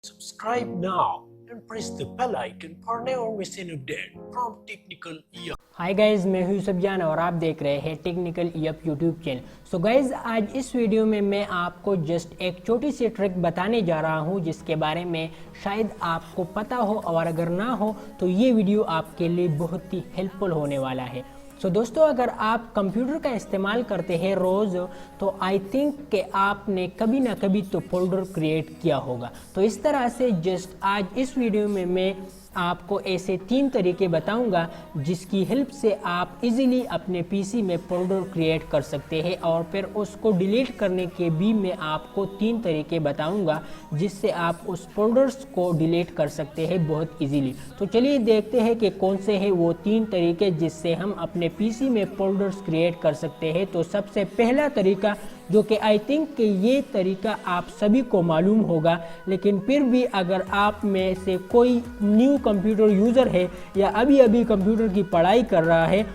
Subscribe now and press the bell icon for never miss an update from Technical EF। Hi guys, मैं हूं यूसुफ जान और आप देख रहे हैं technical EF YouTube channel. So guys, आज इस वीडियो में मैं आपको जस्ट एक छोटी सी ट्रिक बताने जा रहा हूं जिसके बारे में शायद आपको पता हो, और अगर ना हो तो ये वीडियो आपके लिए बहुत ही हेल्पफुल होने वाला है। सो दोस्तों, अगर आप कंप्यूटर का इस्तेमाल करते हैं रोज़, तो आई थिंक कि आपने कभी ना कभी तो फोल्डर क्रिएट किया होगा। तो इस तरह से जस्ट आज इस वीडियो में मैं आपको ऐसे 3 तरीके बताऊंगा जिसकी हेल्प से आप इजीली अपने पीसी में फोल्डर क्रिएट कर सकते हैं, और फिर उसको डिलीट करने के भी मैं आपको 3 तरीके बताऊंगा जिससे आप उस फोल्डर्स को डिलीट कर सकते हैं बहुत इजीली। तो चलिए देखते हैं कि कौन से हैं वो 3 तरीके जिससे हम अपने पीसी में फोल्डर्स क्रिएट कर सकते हैं। तो सबसे पहला तरीका, जो कि आई थिंक कि ये तरीका आप सभी को मालूम होगा, लेकिन फिर भी अगर आप में से कोई न्यू कंप्यूटर यूज़र है या अभी अभी कंप्यूटर की पढ़ाई कर रहा है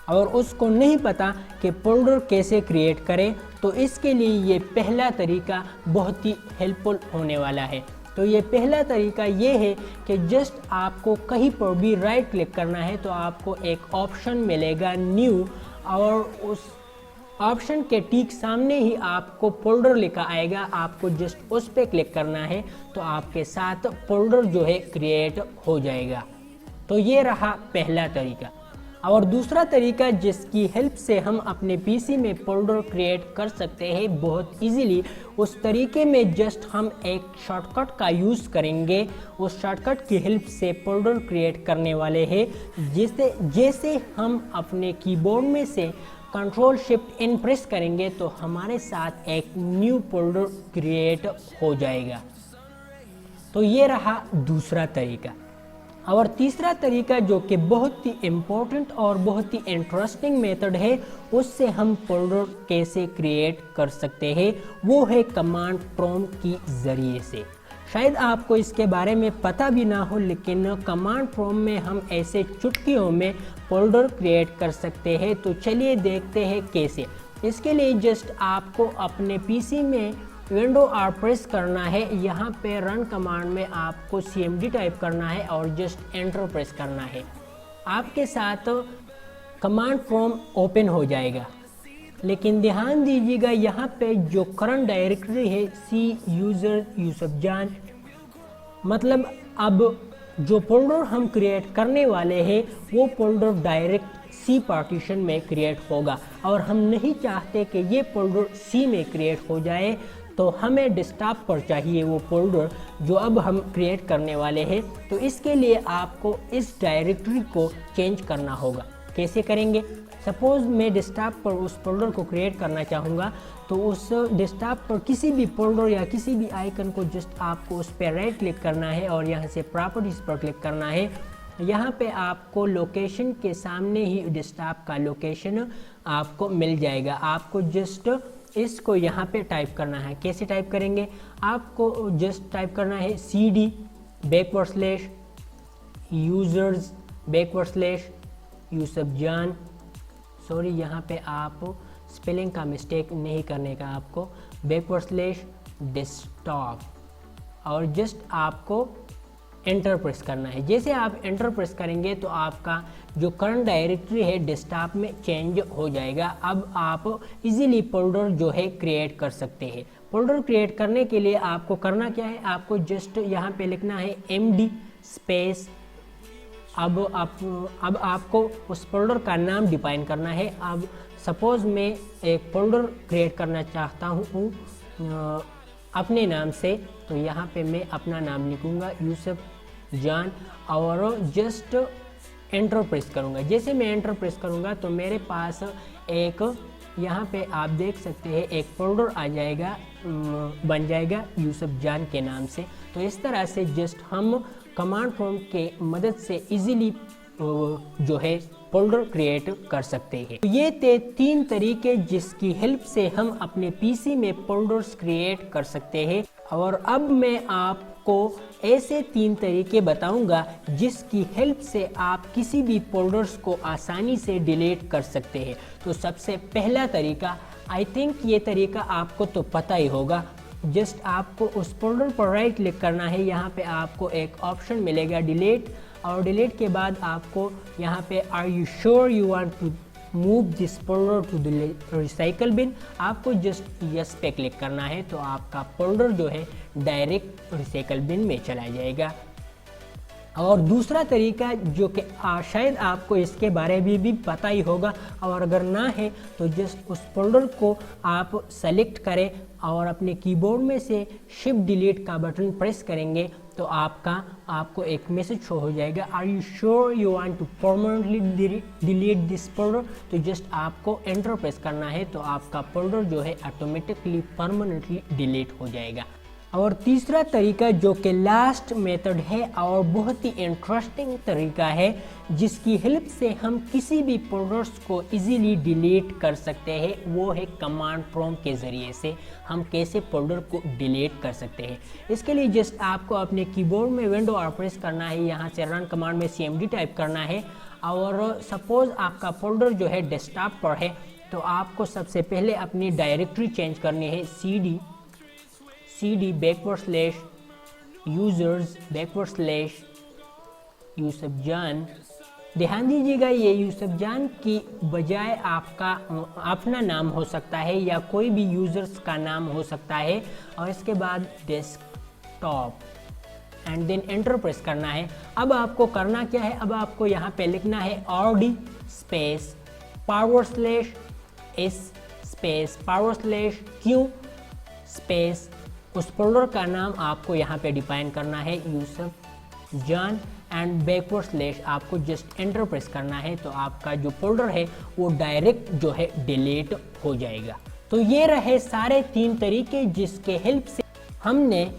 और उसको नहीं पता कि फोल्डर कैसे क्रिएट करें, तो इसके लिए ये पहला तरीका बहुत ही हेल्पफुल होने वाला है। तो ये पहला तरीका ये है कि जस्ट आपको कहीं पर भी राइट क्लिक करना है तो आपको एक ऑप्शन मिलेगा न्यू, और उस ऑप्शन के ठीक सामने ही आपको फोल्डर लिखा आएगा। आपको जस्ट उस पर क्लिक करना है तो आपके साथ फोल्डर जो है क्रिएट हो जाएगा। तो ये रहा पहला तरीका। और दूसरा तरीका जिसकी हेल्प से हम अपने पीसी में फोल्डर क्रिएट कर सकते हैं बहुत इजीली, उस तरीके में जस्ट हम एक शॉर्टकट का यूज़ करेंगे। उस शॉर्टकट की हेल्प से फोल्डर क्रिएट करने वाले हैं, जैसे हम अपने कीबोर्ड में से कंट्रोल शिफ्ट इन प्रेस करेंगे तो हमारे साथ एक न्यू फोल्डर क्रिएट हो जाएगा। तो ये रहा दूसरा तरीका। और तीसरा तरीका, जो कि बहुत ही इम्पोर्टेंट और बहुत ही इंटरेस्टिंग मेथड है, उससे हम फोल्डर कैसे क्रिएट कर सकते हैं, वो है कमांड प्रॉम्प्ट की ज़रिए से। शायद आपको इसके बारे में पता भी ना हो, लेकिन कमांड प्रॉम्प्ट में हम ऐसे चुटकियों में फोल्डर क्रिएट कर सकते हैं। तो चलिए देखते हैं कैसे। इसके लिए जस्ट आपको अपने पीसी में विंडो आर प्रेस करना है। यहाँ पे रन कमांड में आपको cmd टाइप करना है और जस्ट एंटर प्रेस करना है। आपके साथ कमांड प्रॉम्प्ट ओपन हो जाएगा, लेकिन ध्यान दीजिएगा यहाँ पे जो करंट डायरेक्टरी है सी यूज़र यूसुफ जान, मतलब अब जो फोल्डर हम क्रिएट करने वाले हैं वो फोल्डर डायरेक्ट सी पार्टीशन में क्रिएट होगा, और हम नहीं चाहते कि ये फोल्डर सी में क्रिएट हो जाए। तो हमें डेस्कटॉप पर चाहिए वो फोल्डर जो अब हम क्रिएट करने वाले हैं। तो इसके लिए आपको इस डायरेक्टरी को चेंज करना होगा। कैसे करेंगे? सपोज़ मैं डेस्कटॉप पर उस फोल्डर को क्रिएट करना चाहूँगा, तो उस डेस्कटॉप पर किसी भी फोल्डर या किसी भी आइकन को जस्ट आपको उस पर राइट क्लिक करना है और यहाँ से प्रॉपर्टीज़ पर क्लिक करना है। यहाँ पे आपको लोकेशन के सामने ही डेस्कटॉप का लोकेशन आपको मिल जाएगा। आपको जस्ट इसको यहाँ पे टाइप करना है। कैसे टाइप करेंगे? आपको जस्ट टाइप करना है cd / users / यूसुफ जान। सॉरी, यहाँ पे आप स्पेलिंग का मिस्टेक नहीं करने का, आपको /desktop, और जस्ट आपको एंटर प्रेस करना है। जैसे आप एंटर प्रेस करेंगे तो आपका जो करंट डायरेक्टरी है डेस्कटॉप में चेंज हो जाएगा। अब आप इजीली फोल्डर जो है क्रिएट कर सकते हैं। फोल्डर क्रिएट करने के लिए आपको करना क्या है? आपको जस्ट यहाँ पे लिखना है md स्पेस। अब आपको उस फोल्डर का नाम डिफाइन करना है। अब सपोज़ मैं एक फोल्डर क्रिएट करना चाहता हूँ अपने नाम से, तो यहाँ पे मैं अपना नाम लिखूँगा यूसुफ जान, और जस्ट एंटर प्रेस करूँगा। जैसे मैं एंटर प्रेस करूँगा तो मेरे पास एक, यहाँ पे आप देख सकते हैं, एक फोल्डर आ जाएगा, बन जाएगा यूसुफ जान के नाम से। तो इस तरह से जस्ट हम कमांड प्रॉम्प्ट के मदद से इजीली जो है फोल्डर क्रिएट कर सकते हैं। तो ये थे 3 तरीके जिसकी हेल्प से हम अपने पीसी में फोल्डर्स क्रिएट कर सकते हैं। और अब मैं आपको ऐसे 3 तरीके बताऊंगा जिसकी हेल्प से आप किसी भी फोल्डर्स को आसानी से डिलीट कर सकते हैं। तो सबसे पहला तरीका, आई थिंक ये तरीका आपको तो पता ही होगा, जस्ट आपको उस फोल्डर पर राइट क्लिक करना है। यहाँ पे आपको एक ऑप्शन मिलेगा डिलीट, और डिलीट के बाद आपको यहाँ पे are you sure you want to move this folder to the recycle bin, आपको जस्ट यस पे क्लिक करना है। तो आपका फोल्डर जो है डायरेक्ट रिसाइकल बिन में चला जाएगा। और दूसरा तरीका जो कि शायद आपको इसके बारे में भी पता ही होगा, और अगर ना है तो जस्ट उस फोल्डर को आप सेलेक्ट करें और अपने कीबोर्ड में से शिफ्ट डिलीट का बटन प्रेस करेंगे तो आपको एक मैसेज शो हो जाएगा, are you sure you want to permanently delete this folder. तो जस्ट आपको एंटर प्रेस करना है, तो आपका फोल्डर जो है ऑटोमेटिकली परमानेंटली डिलीट हो जाएगा। और तीसरा तरीका जो कि लास्ट मेथड है और बहुत ही इंटरेस्टिंग तरीका है, जिसकी हेल्प से हम किसी भी फोल्डर्स को इजीली डिलीट कर सकते हैं, वो है कमांड प्रॉम्प्ट के ज़रिए से हम कैसे फोल्डर को डिलीट कर सकते हैं। इसके लिए जस्ट आपको अपने कीबोर्ड में विंडो और प्रेस करना है, यहाँ से रन कमांड में cmd टाइप करना है। और सपोज़ आपका फोल्डर जो है डेस्कटॉप पर है, तो आपको सबसे पहले अपनी डायरेक्टरी चेंज करनी है, cd /users /यूसुफजान। ध्यान दीजिएगा ये यूसुफजान की बजाय आपका अपना नाम हो सकता है या कोई भी यूज़र्स का नाम हो सकता है। और इसके बाद desktop and then enter press करना है। अब आपको करना क्या है, अब आपको यहाँ पे लिखना है rd स्पेस /s/q स्पेस, उस फोल्डर का नाम आपको यहाँ पे डिफाइन करना है यूसुफजान एंड /, आपको जस्ट एंटर प्रेस करना है। तो आपका जो फोल्डर है वो डायरेक्ट जो है डिलीट हो जाएगा। तो ये रहे सारे 3 तरीके जिसके हेल्प से हमने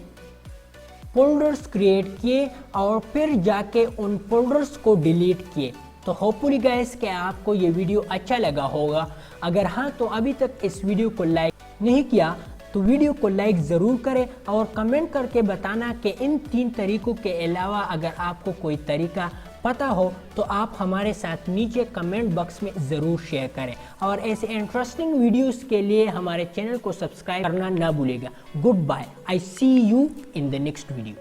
फोल्डर्स क्रिएट किए और फिर जाके उन फोल्डर्स को डिलीट किए। तो होपफुली गाइस कि आपको ये वीडियो अच्छा लगा होगा। अगर हाँ तो अभी तक इस वीडियो को लाइक नहीं किया तो वीडियो को लाइक ज़रूर करें और कमेंट करके बताना कि इन 3 तरीकों के अलावा अगर आपको कोई तरीका पता हो तो आप हमारे साथ नीचे कमेंट बॉक्स में ज़रूर शेयर करें। और ऐसे इंटरेस्टिंग वीडियोस के लिए हमारे चैनल को सब्सक्राइब करना ना भूलिएगा। Goodbye, I see you in the next video.